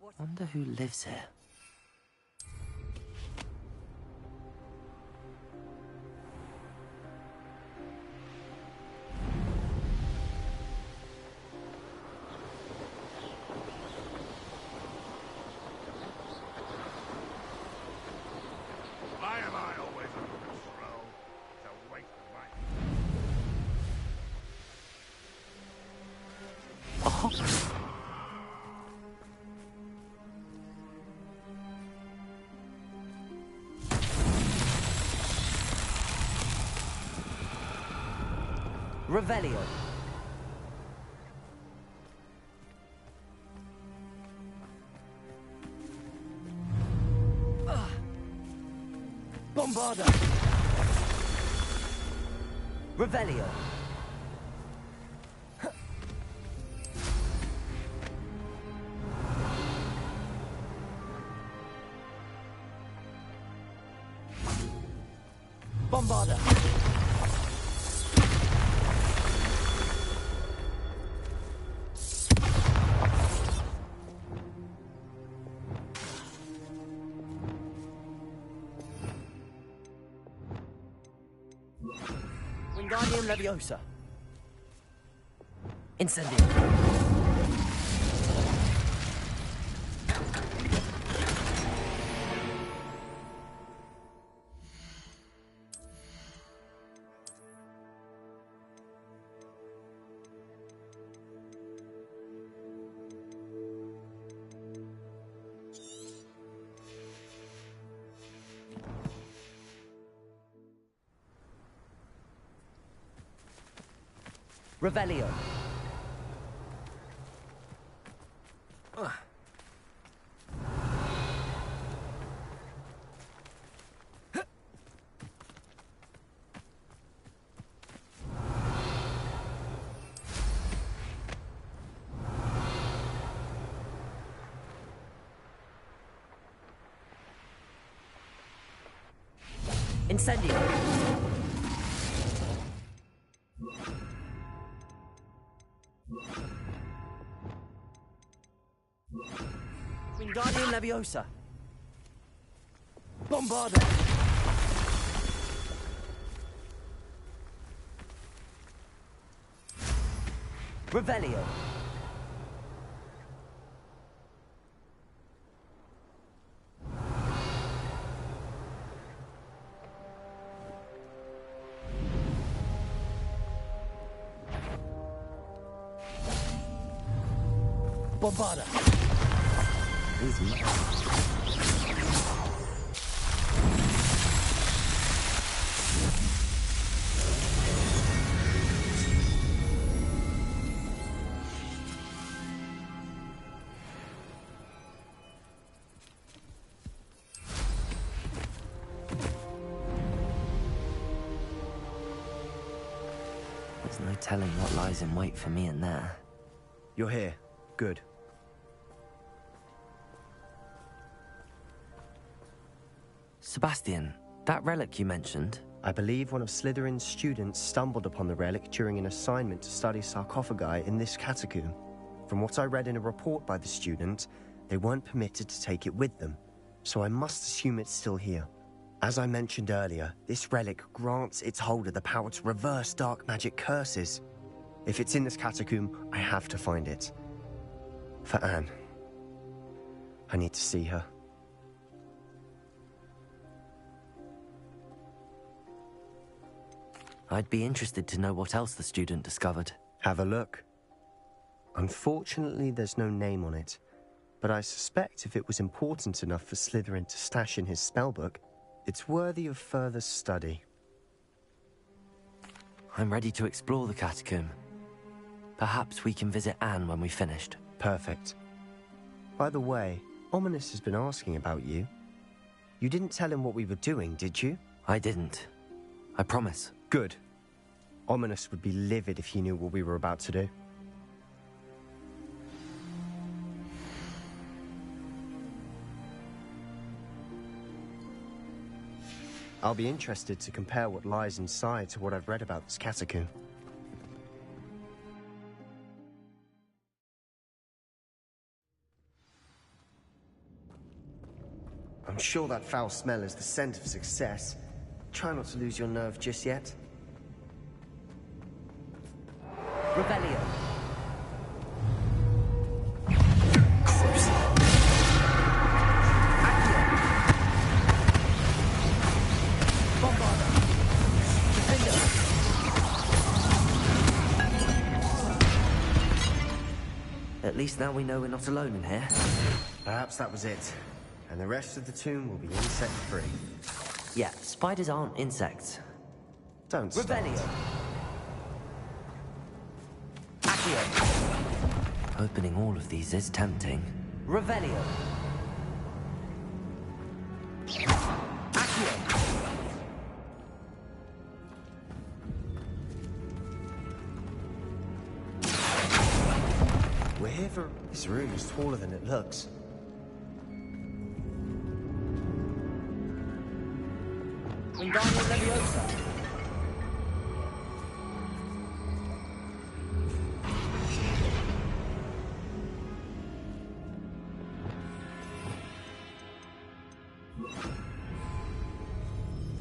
Wonder who lives here. Why am I always on patrol? It's a waste of my... Oh. Revelio. Bombarda. Revelio. Bombarda. Wingardium Leviosa. Incendio. Revelio. Incendio. Wingardium Leviosa. Bombarda. Revelio. Bombarda. There's no telling what lies in wait for me in there. You're here. Good. Sebastian, that relic you mentioned. I believe one of Slytherin's students stumbled upon the relic during an assignment to study sarcophagi in this catacomb. From what I read in a report by the student, they weren't permitted to take it with them, so I must assume it's still here. As I mentioned earlier, this relic grants its holder the power to reverse dark magic curses. If it's in this catacomb, I have to find it. For Anne. I need to see her. I'd be interested to know what else the student discovered. Have a look. Unfortunately, there's no name on it, but I suspect if it was important enough for Slytherin to stash in his spellbook, it's worthy of further study. I'm ready to explore the catacomb. Perhaps we can visit Anne when we've finished. Perfect. By the way, Ominous has been asking about you. You didn't tell him what we were doing, did you? I didn't. I promise. Good. Ominous would be livid if he knew what we were about to do. I'll be interested to compare what lies inside to what I've read about this catacomb. I'm sure that foul smell is the scent of success. Try not to lose your nerve just yet. Revelio. At least now we know we're not alone in here. Perhaps that was it. And the rest of the tomb will be insect-free. Yeah, spiders aren't insects. Don't start. Revelio. Accio. Opening all of these is tempting. Revelio. Accio. We're here for... This room is taller than it looks. Wingardium Leviosa.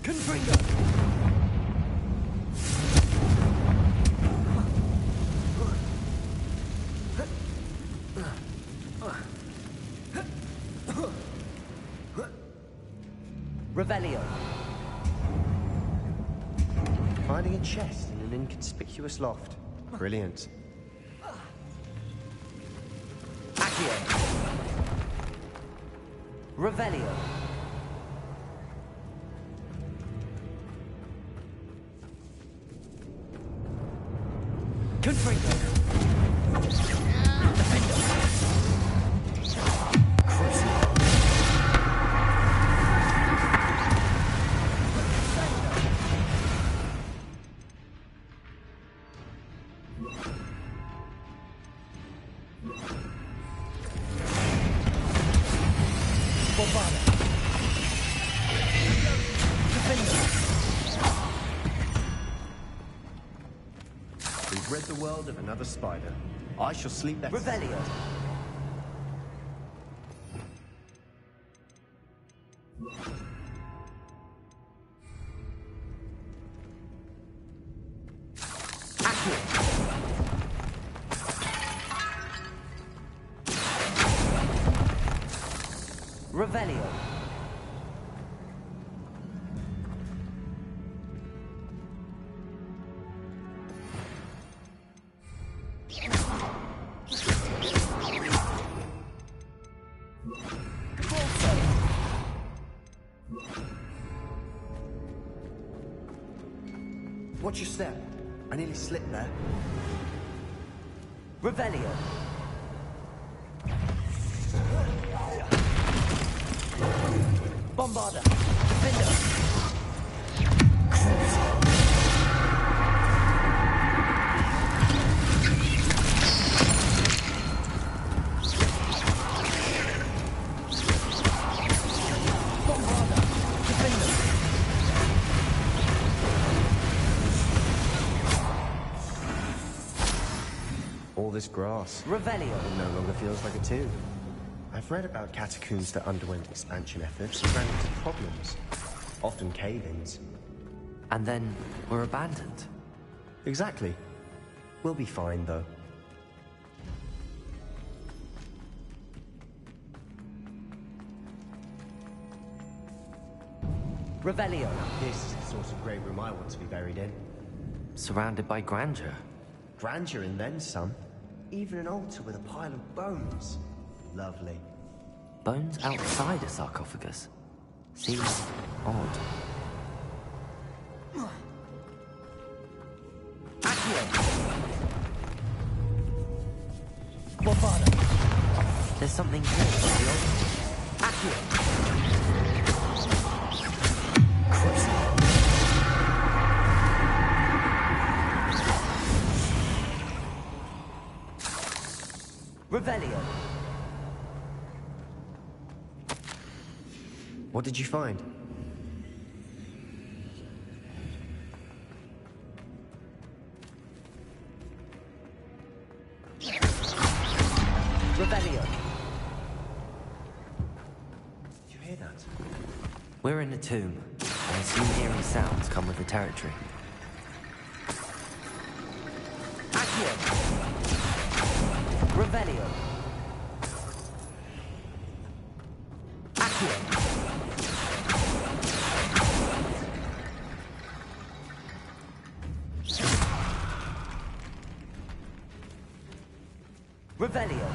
Confringo. Revelio. Finding a chest in an inconspicuous loft. Brilliant. Accio. Revelio. Confringo. We've rid the world of another spider. I shall sleep better. Revelio. Revelio. Watch your step. I nearly slipped there. Revelio. Bombarda. Defender. Bombarda. Defender. All this grass. Revelio. It no longer feels like a tomb. I've read about catacombs that underwent expansion efforts and ran into problems. Often cave-ins. And then we're abandoned. Exactly. We'll be fine, though. Revelio. This is the sort of grave room I want to be buried in. Surrounded by grandeur. Grandeur and then some. Even an altar with a pile of bones. Lovely. Bones outside a sarcophagus. Seems odd. Accio. Bombarda. There's something here on the altar. Accio. Revelio. What did you find? Revelio. Did you hear that? We're in a tomb. I assume eerie sounds come with the territory. Accio! Revelio! Accio! Revelio!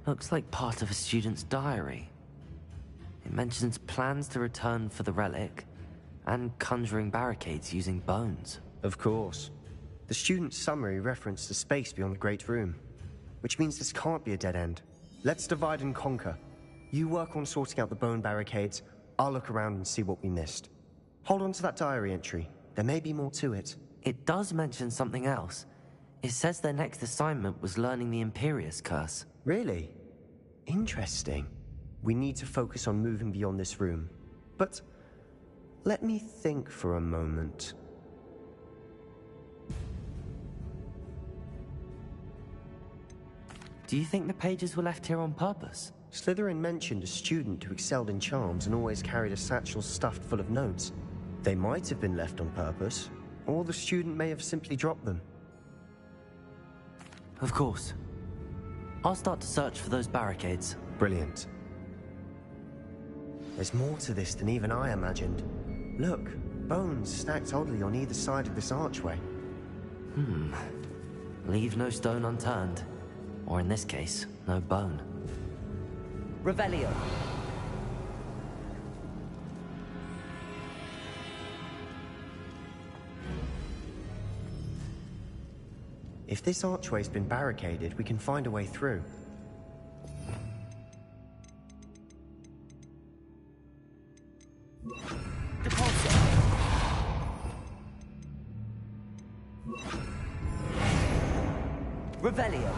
Looks like part of a student's diary. It mentions plans to return for the relic and conjuring barricades using bones. Of course. The student's summary referenced a space beyond the Great Room, which means this can't be a dead end. Let's divide and conquer. You work on sorting out the bone barricades, I'll look around and see what we missed. Hold on to that diary entry. There may be more to it. It does mention something else. It says their next assignment was learning the Imperius Curse. Really? Interesting. We need to focus on moving beyond this room. But let me think for a moment. Do you think the pages were left here on purpose? Slytherin mentioned a student who excelled in charms and always carried a satchel stuffed full of notes. They might have been left on purpose, or the student may have simply dropped them. Of course. I'll start to search for those barricades. Brilliant. There's more to this than even I imagined. Look, bones stacked oddly on either side of this archway. Leave no stone unturned. Or in this case, no bone. Revelio! If this archway's been barricaded, we can find a way through. Revelio!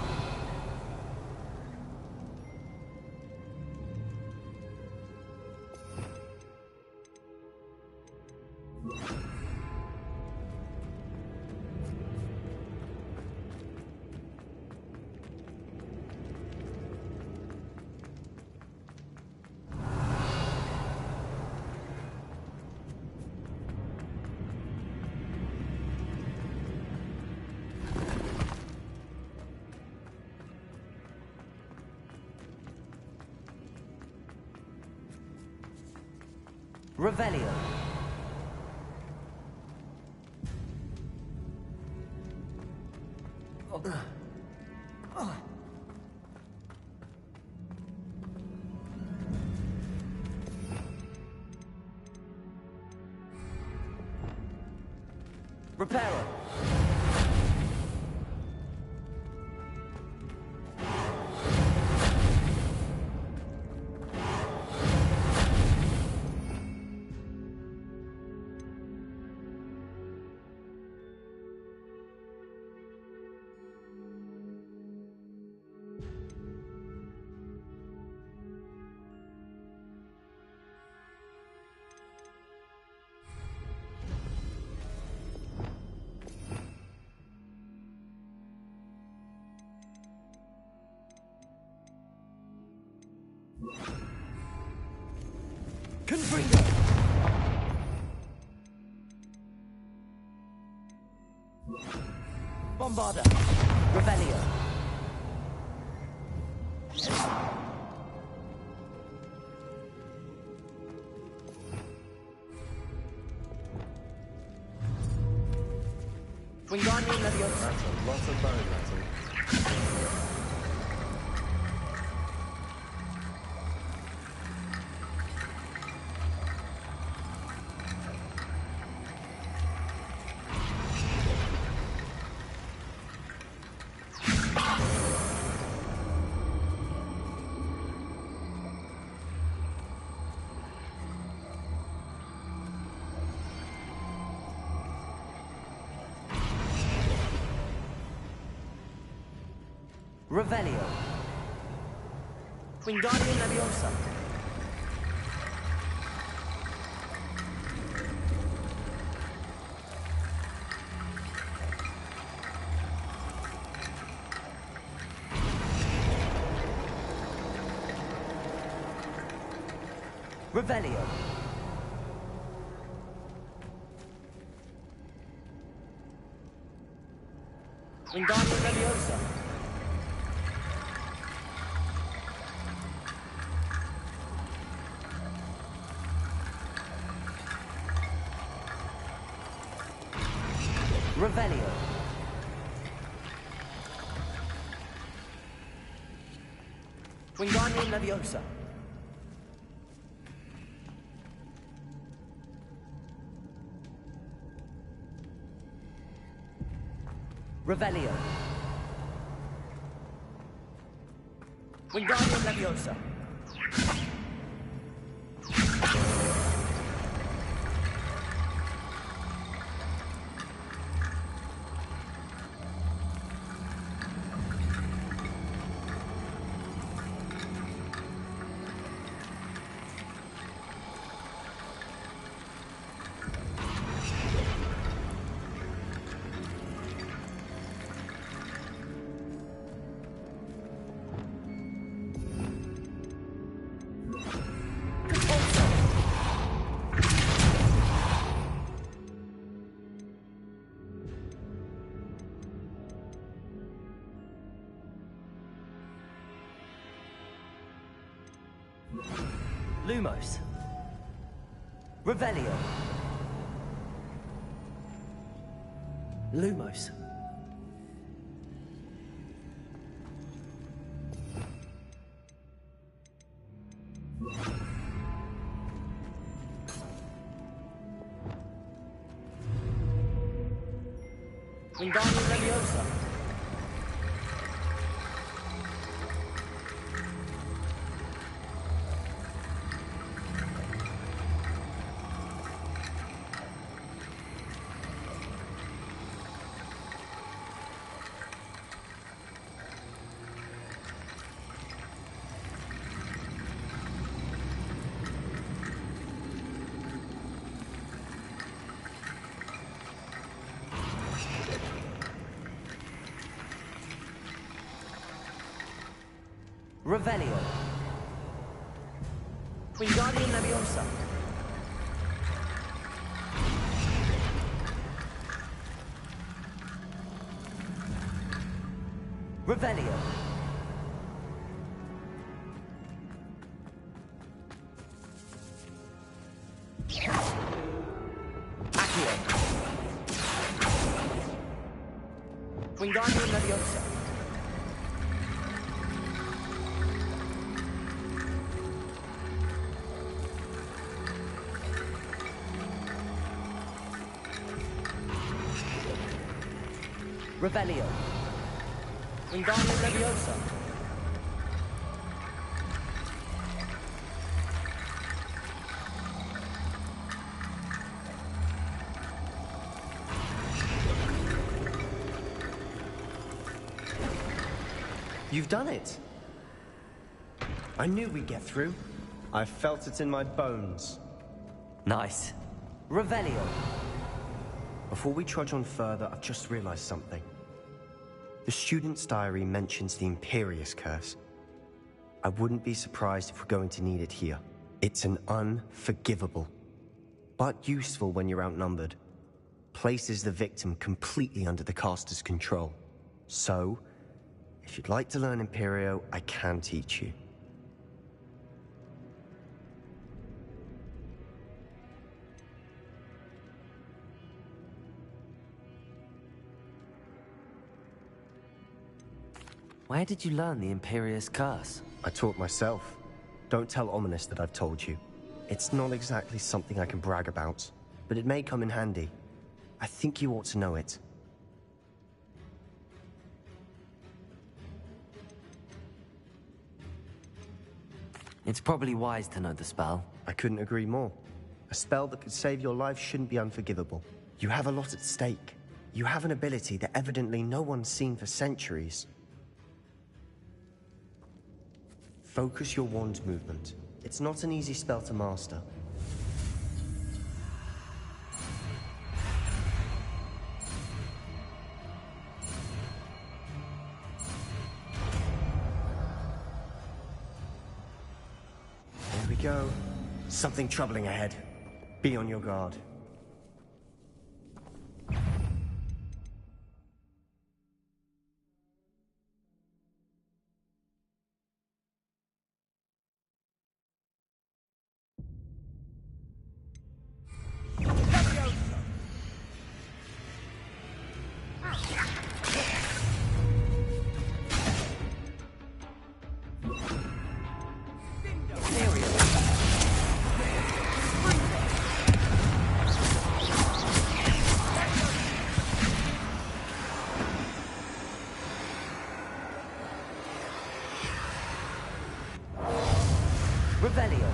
Revelio. Reparo. Confringo! Bombarda! Revelio! Wingardium Leviosa! That's a lot of bone rattle. Revelio. Wingardium Leviosa. Revelio. Wingardium Leviosa. Revelio. Wingardium Leviosa. Revelio. Wingardium Leviosa. Lumos. Revelio. Lumos. Wingardium Leviosa. Revelio. Wingardium Leviosa. Revelio. Accio. Wingardium Leviosa. Revelio. Wingardium Leviosa. You've done it! I knew we'd get through. I felt it in my bones. Nice. Revelio. Before we trudge on further, I've just realized something. The student's diary mentions the Imperious Curse. I wouldn't be surprised if we're going to need it here. It's an unforgivable, but useful when you're outnumbered. Places the victim completely under the caster's control. So, if you'd like to learn Imperio, I can teach you. Where did you learn the Imperious Curse? I taught myself. Don't tell Ominous that I've told you. It's not exactly something I can brag about, but it may come in handy. I think you ought to know it. It's probably wise to know the spell. I couldn't agree more. A spell that could save your life shouldn't be unforgivable. You have a lot at stake. You have an ability that evidently no one's seen for centuries. Focus your wand movement. It's not an easy spell to master. Here we go. Something troubling ahead. Be on your guard. Revelio.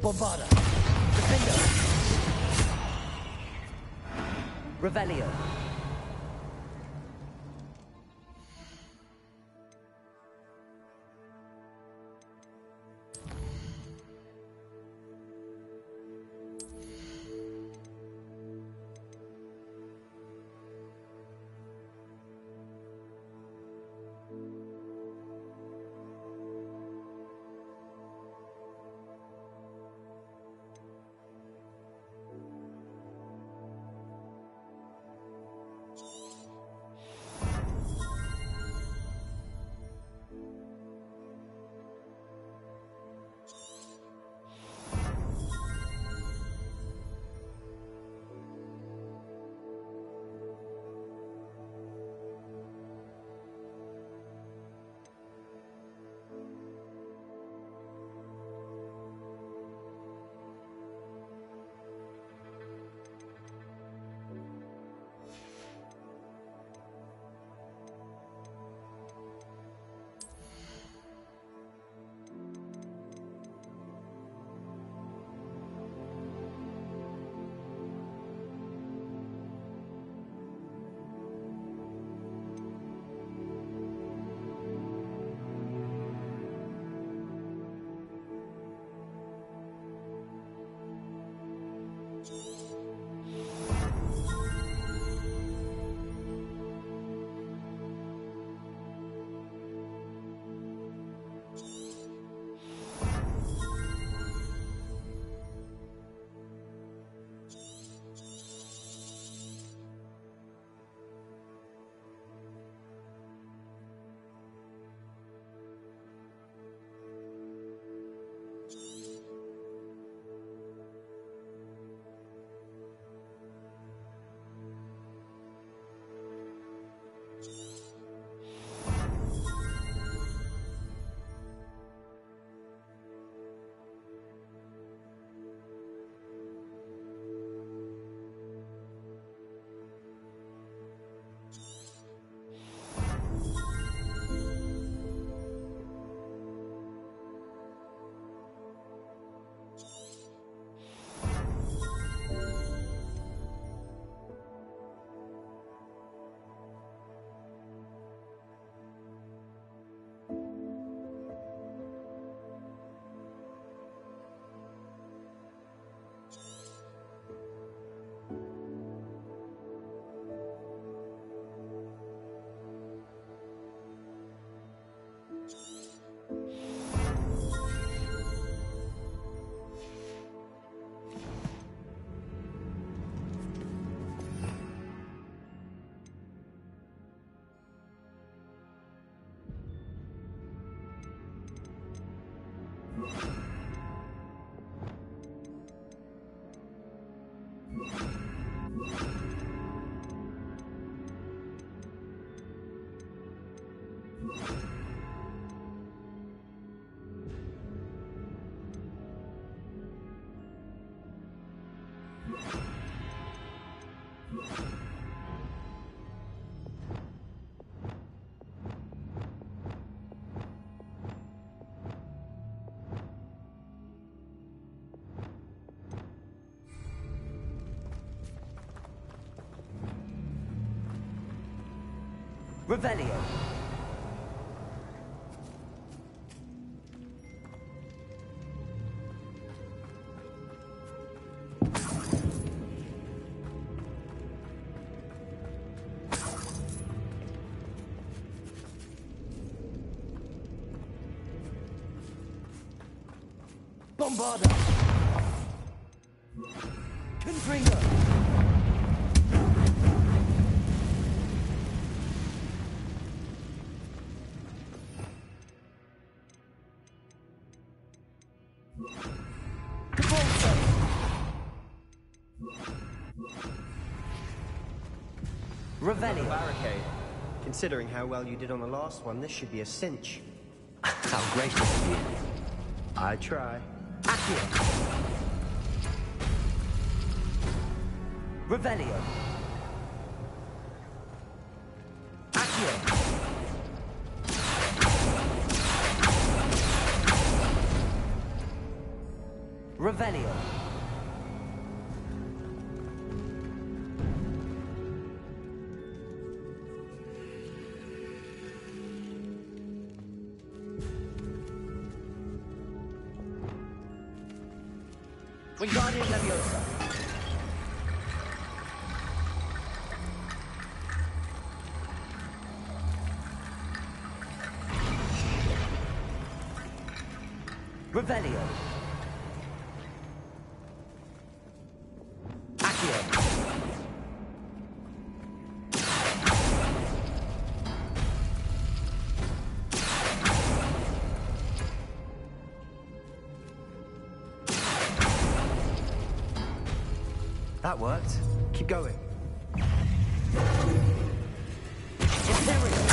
Bombada. Defender. Revelio. Revelio. Bombarda! Confringo! Revelio. Barricade. Considering how well you did on the last one, this should be a cinch. How gracious of you. I try. Accio. Revelio. Accio. Revelio. Wingardium Leviosa. Revelio. Accio. That worked. Keep going. Imperial.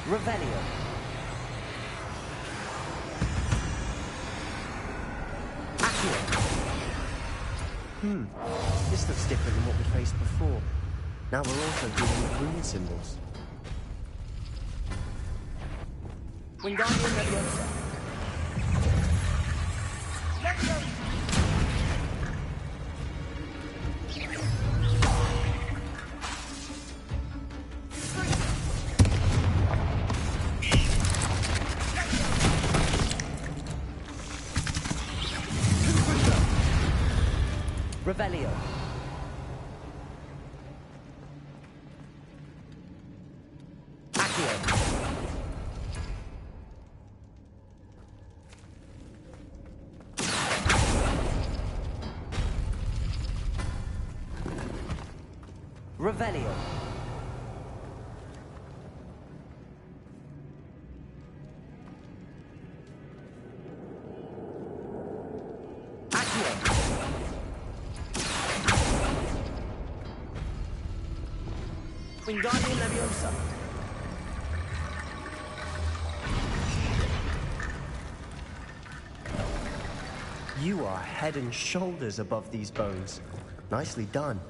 Revelio. Accio. This looks different than what we faced before. Now we're also dealing with rune symbols. Wingardium Leviosa. Revelio. Accio. Revelio. Accio. Wingardium Leviosa. You are head and shoulders above these bones. Nicely done.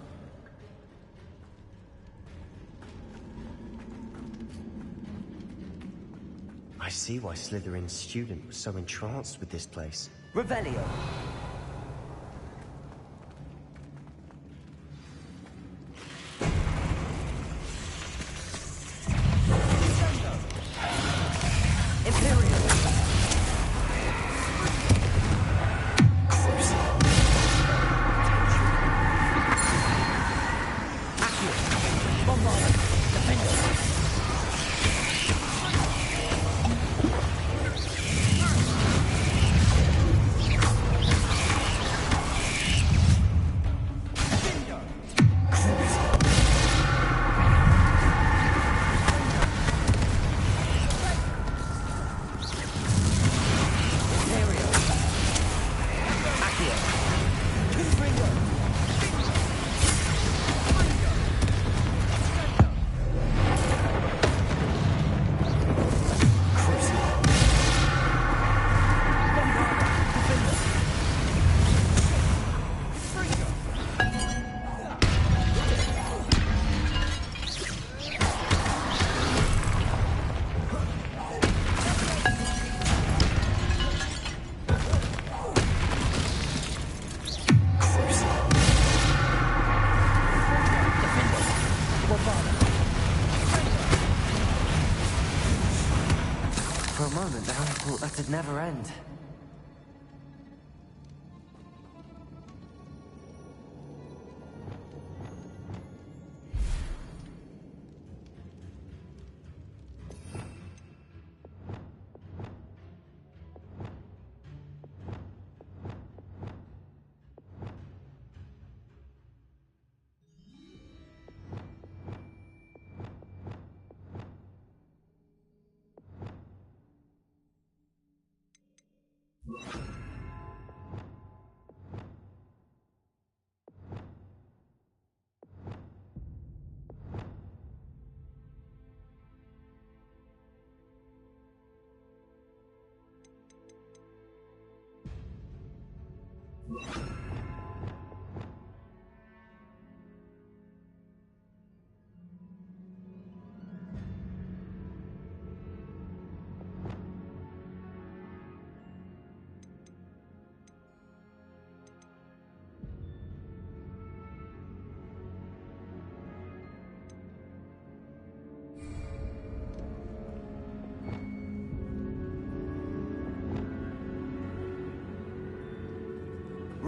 I see why Slytherin's student was so entranced with this place. Revelio. Imperial. Accio. Bombarda. Defender. Imperial. Accio. Confringo. Bombarda. Defender. For a moment there, I thought that'd never end.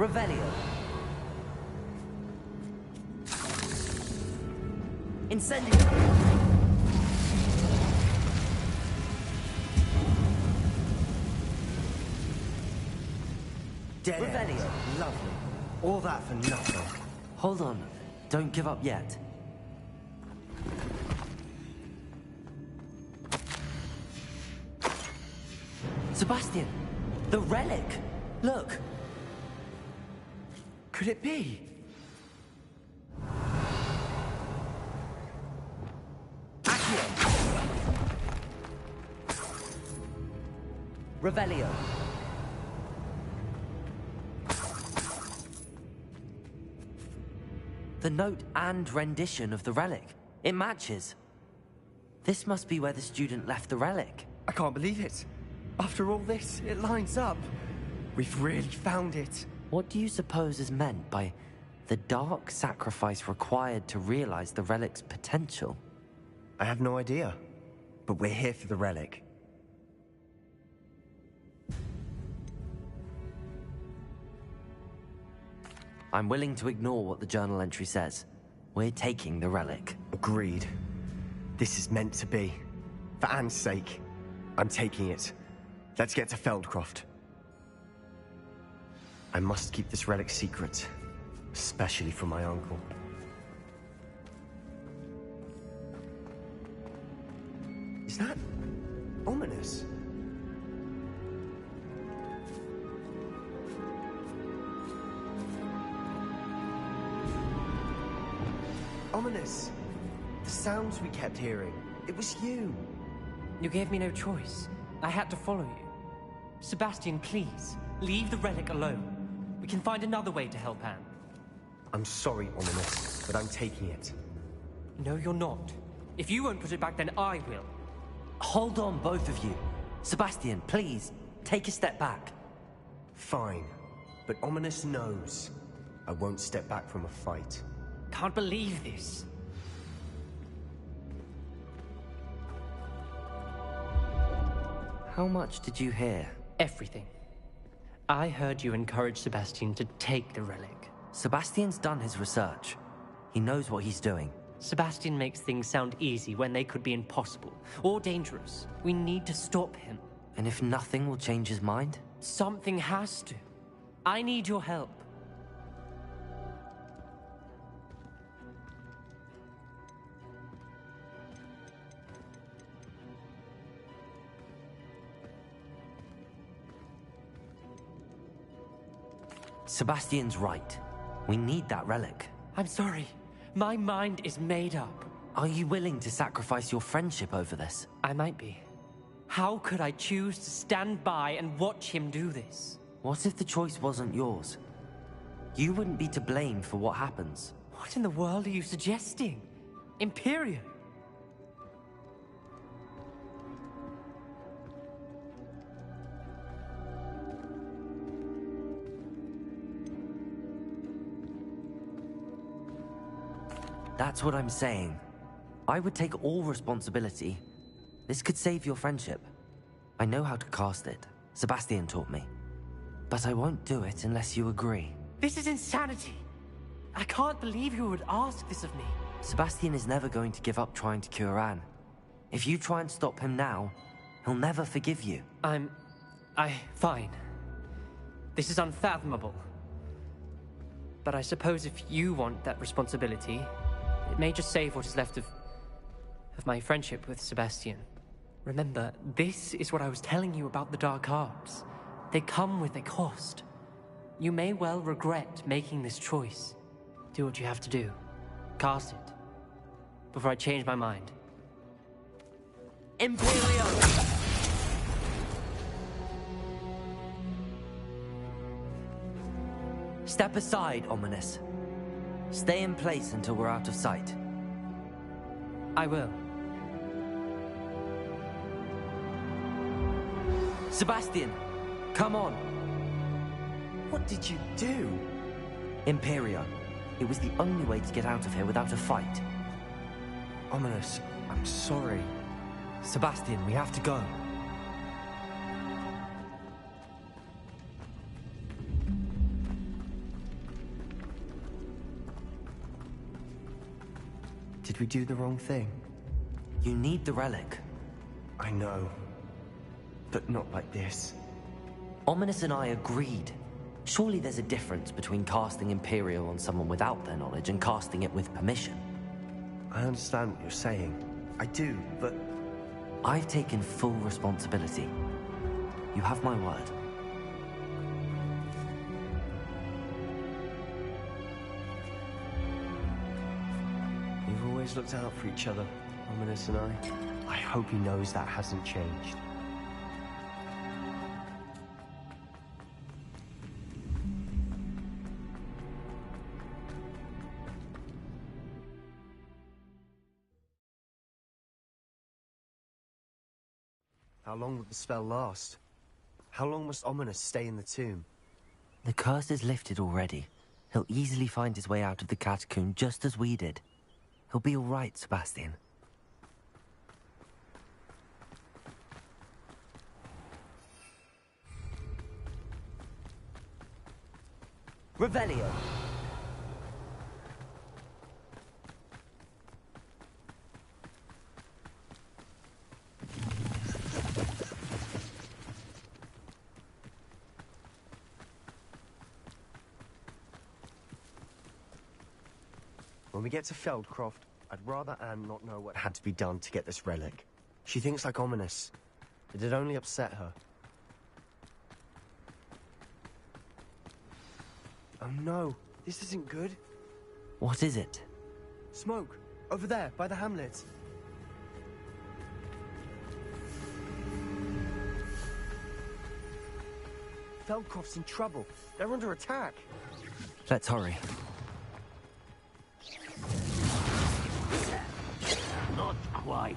Revelio. Incendio. Dead end. Revelio. Lovely. All that for nothing. Hold on. Don't give up yet. Sebastian! The relic! Look! Could it be? Accio! Revelio. The note and rendition of the relic. It matches. This must be where the student left the relic. I can't believe it. After all this, it lines up. We've really found it. What do you suppose is meant by the dark sacrifice required to realize the relic's potential? I have no idea. But we're here for the relic. I'm willing to ignore what the journal entry says. We're taking the relic. Agreed. This is meant to be. For Anne's sake, I'm taking it. Let's get to Feldcroft. I must keep this relic secret, especially from my uncle. Is that ominous? Ominous. The sounds we kept hearing. It was you. You gave me no choice. I had to follow you. Sebastian, please, leave the relic alone. We can find another way to help Anne. I'm sorry, Ominous, but I'm taking it. No, you're not. If you won't put it back, then I will. Hold on, both of you. Sebastian, please, take a step back. Fine, but Ominous knows I won't step back from a fight. Can't believe this. How much did you hear? Everything. I heard you encourage Sebastian to take the relic. Sebastian's done his research. He knows what he's doing. Sebastian makes things sound easy when they could be impossible or dangerous. We need to stop him. And if nothing will change his mind? Something has to. I need your help. Sebastian's right. We need that relic. I'm sorry. My mind is made up. Are you willing to sacrifice your friendship over this? I might be. How could I choose to stand by and watch him do this? What if the choice wasn't yours? You wouldn't be to blame for what happens. What in the world are you suggesting? Imperium? That's what I'm saying. I would take all responsibility. This could save your friendship. I know how to cast it. Sebastian taught me. But I won't do it unless you agree. This is insanity. I can't believe you would ask this of me. Sebastian is never going to give up trying to cure Anne. If you try and stop him now, he'll never forgive you. Fine. This is unfathomable. But I suppose if you want that responsibility, it may just save what is left of my friendship with Sebastian. Remember, this is what I was telling you about the dark arts. They come with a cost. You may well regret making this choice. Do what you have to do. Cast it. Before I change my mind. Imperium! Step aside, Ominous. Stay in place until we're out of sight. I will. Sebastian, come on. What did you do? Imperium. It was the only way to get out of here without a fight. Ominous, I'm sorry. Sebastian, we have to go. Did we do the wrong thing? You need the relic. I know. But not like this. Ominous and I agreed. Surely there's a difference between casting Imperial on someone without their knowledge and casting it with permission. I understand what you're saying. I do, but... I've taken full responsibility. You have my word. We've always looked out for each other, Ominous and I. I hope he knows that hasn't changed. How long will the spell last? How long must Ominous stay in the tomb? The curse is lifted already. He'll easily find his way out of the catacomb just as we did. He'll be all right, Sebastian. Revelio. When we get to Feldcroft, I'd rather Anne not know what had to be done to get this relic. She thinks like Ominous. It'd only upset her. Oh no, this isn't good. What is it? Smoke, over there, by the hamlet. Feldcroft's in trouble. They're under attack. Let's hurry. Not quite.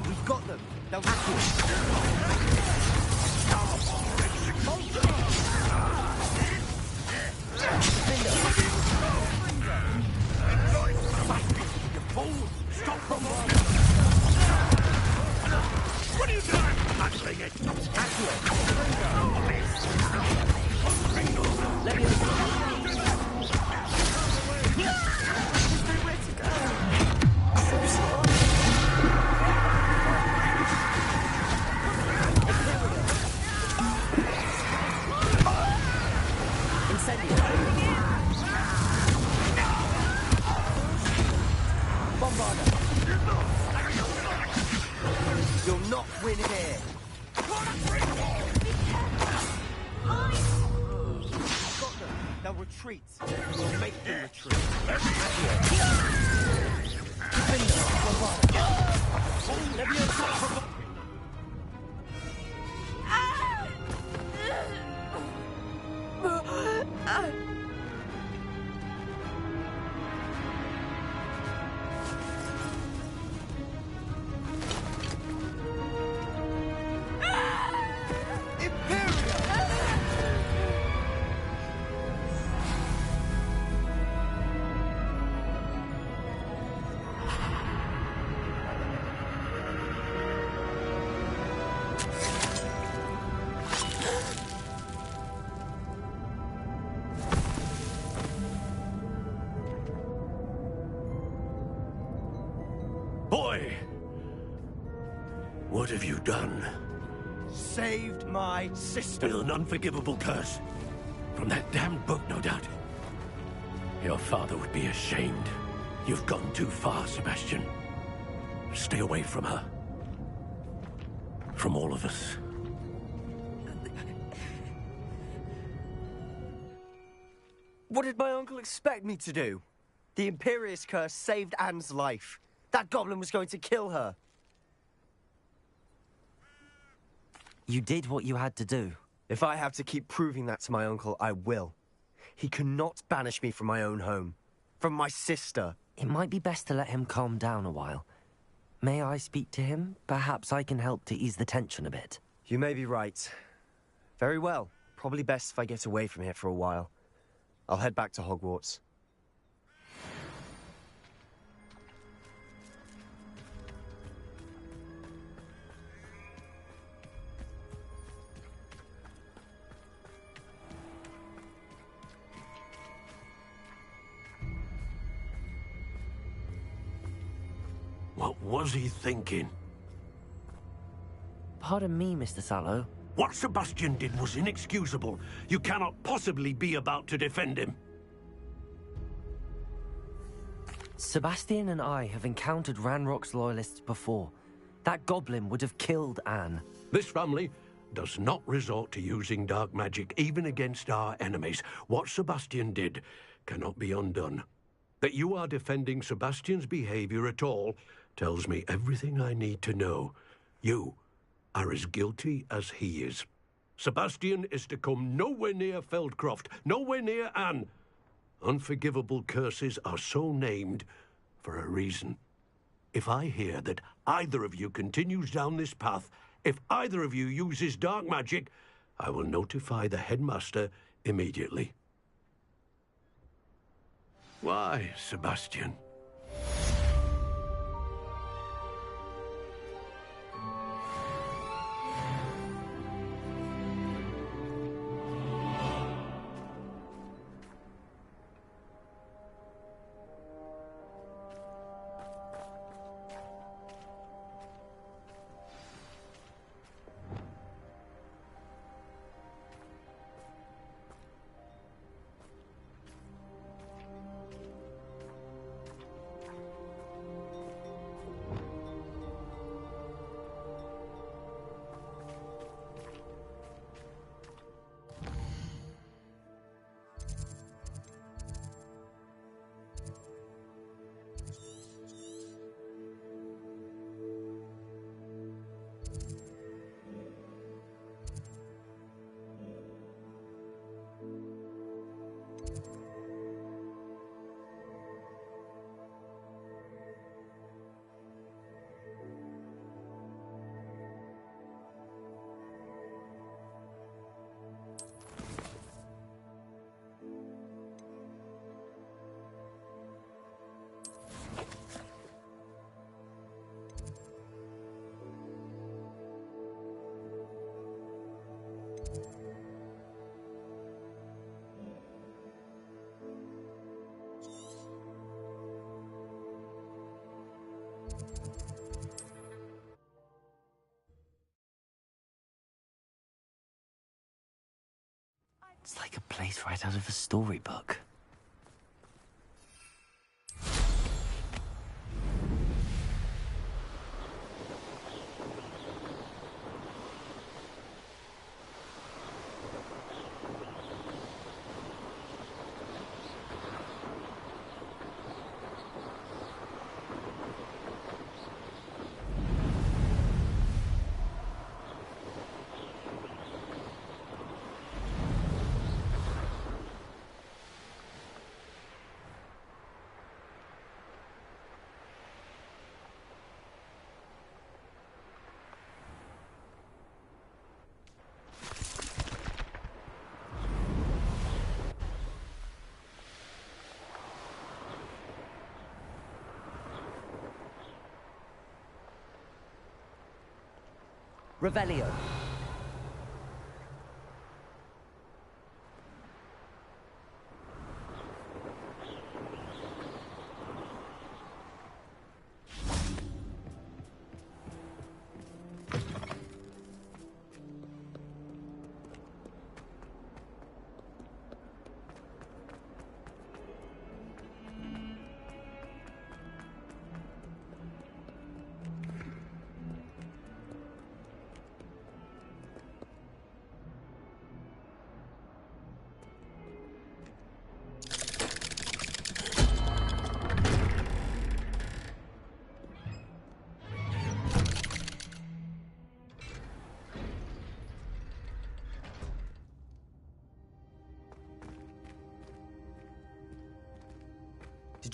We've got them. They'll hack you. What are you doing? Handling it. You'll not win here. Got them. They'll retreat. We'll make them retreat. Boy! What have you done? Saved my sister. With an unforgivable curse. From that damned book, no doubt. Your father would be ashamed. You've gone too far, Sebastian. Stay away from her. From all of us. What did my uncle expect me to do? The Imperius curse saved Anne's life. That goblin was going to kill her. You did what you had to do. If I have to keep proving that to my uncle, I will. He cannot banish me from my own home. From my sister. It might be best to let him calm down a while. May I speak to him? Perhaps I can help to ease the tension a bit. You may be right. Very well. Probably best if I get away from here for a while. I'll head back to Hogwarts. What was he thinking? Pardon me, Mr. Sallow. What Sebastian did was inexcusable. You cannot possibly be about to defend him. Sebastian and I have encountered Ranrock's loyalists before. That goblin would have killed Anne. This family does not resort to using dark magic even against our enemies. What Sebastian did cannot be undone. That you are defending Sebastian's behavior at all tells me everything I need to know. You are as guilty as he is. Sebastian is to come nowhere near Feldcroft, nowhere near Anne. Unforgivable curses are so named for a reason. If I hear that either of you continues down this path, if either of you uses dark magic, I will notify the headmaster immediately. Why, Sebastian? It's like a place right out of a storybook. Revelio.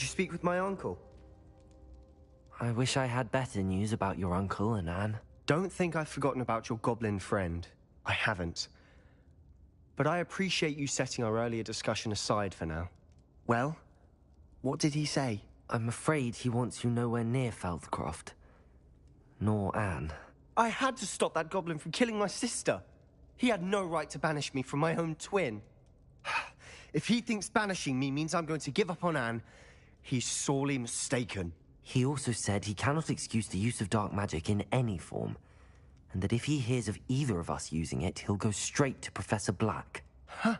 you speak with my uncle? I wish I had better news about your uncle and Anne. Don't think I've forgotten about your goblin friend. I haven't. But I appreciate you setting our earlier discussion aside for now. Well, what did he say? I'm afraid he wants you nowhere near Feldcroft. Nor Anne. I had to stop that goblin from killing my sister. He had no right to banish me from my own twin. If he thinks banishing me means I'm going to give up on Anne, he's sorely mistaken. He also said he cannot excuse the use of dark magic in any form, and that if he hears of either of us using it, he'll go straight to Professor Black. Huh?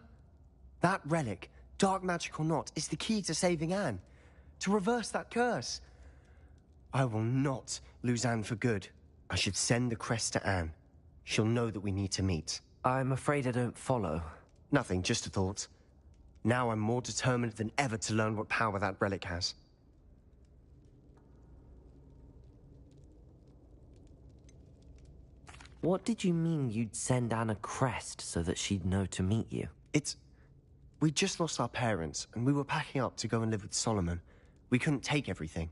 That relic, dark magic or not, is the key to saving Anne. To reverse that curse. I will not lose Anne for good. I should send the crest to Anne. She'll know that we need to meet. I'm afraid I don't follow. Nothing, just a thought. Now I'm more determined than ever to learn what power that relic has. What did you mean you'd send Anne a crest so that she'd know to meet you? We just lost our parents, and we were packing up to go and live with Solomon. We couldn't take everything.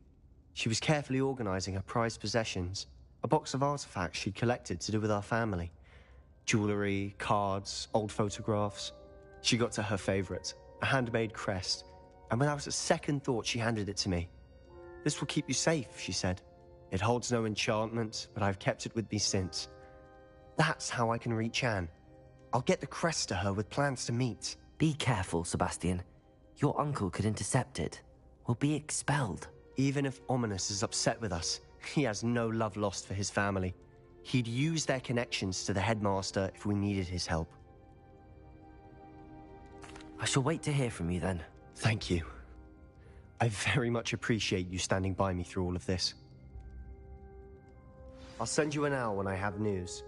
She was carefully organizing her prized possessions, a box of artifacts she'd collected to do with our family. Jewelry, cards, old photographs. She got to her favorite, a handmade crest, and when I was at second thought, she handed it to me. This will keep you safe, she said. It holds no enchantment, but I've kept it with me since. That's how I can reach Anne. I'll get the crest to her with plans to meet. Be careful, Sebastian. Your uncle could intercept it. We'll be expelled. Even if Ominous is upset with us, he has no love lost for his family. He'd use their connections to the headmaster if we needed his help. I shall wait to hear from you then. Thank you. I very much appreciate you standing by me through all of this. I'll send you an owl when I have news.